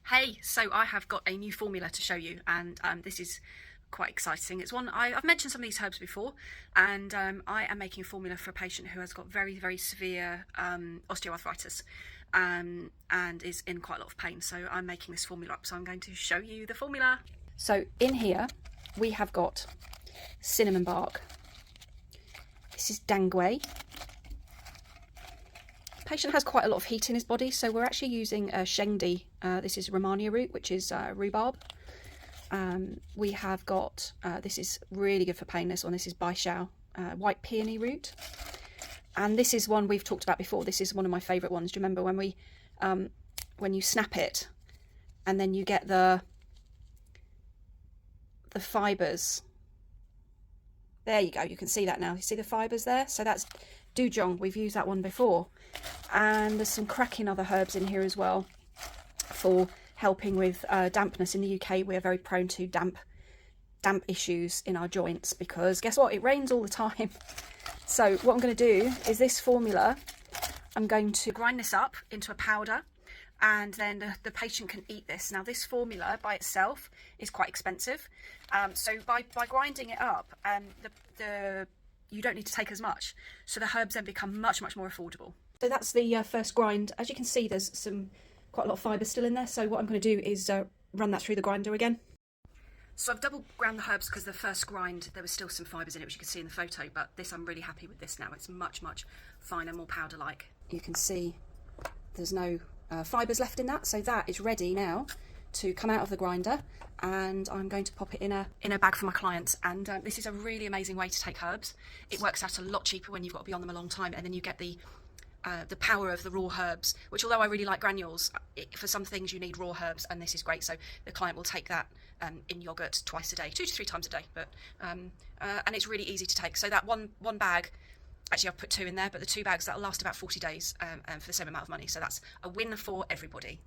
Hey, so I have got a new formula to show you, and this is quite exciting. It's one I've mentioned some of these herbs before, and I am making a formula for a patient who has got very, very severe osteoarthritis and is in quite a lot of pain. So I'm making this formula up, so I'm going to show you the formula. So in here we have got cinnamon bark. This is dangwei. Patient has quite a lot of heat in his body, so we're actually using shengdi. This is Romania root, which is rhubarb. We have got, this is really good for pain, this one. This is Baixiao, white peony root. And this is one we've talked about before. This is one of my favourite ones. Do you remember when you snap it and then you get the fibres? There you go, you can see that now. You see the fibres there? So that's zhong. We've used that one before. And there's some cracking other herbs in here as well for helping with dampness. In the UK, we're very prone to damp issues in our joints because guess what? It rains all the time. So what I'm going to do is this formula, I'm going to grind this up into a powder, and then the patient can eat this. Now this formula by itself is quite expensive, so by grinding it up, you don't need to take as much, so the herbs then become much more affordable. So that's the first grind. As you can see, there's quite a lot of fibre still in there, so what I'm going to do is run that through the grinder again. So I've double ground the herbs because the first grind there was still some fibres in it, which you can see in the photo, but this I'm really happy with this now. It's much finer, more powder-like. You can see there's no fibres left in that, so that is ready now to come out of the grinder, and I'm going to pop it in a bag for my clients. And this is a really amazing way to take herbs. It works out a lot cheaper when you've got to be on them a long time, and then you get the power of the raw herbs, which although I really like granules, for some things you need raw herbs, and this is great. So the client will take that in yogurt twice a day, 2 to 3 times a day, but and it's really easy to take. So that one bag, actually I've put 2 in there, but the 2 bags that'll last about 40 days for the same amount of money. So that's a win for everybody.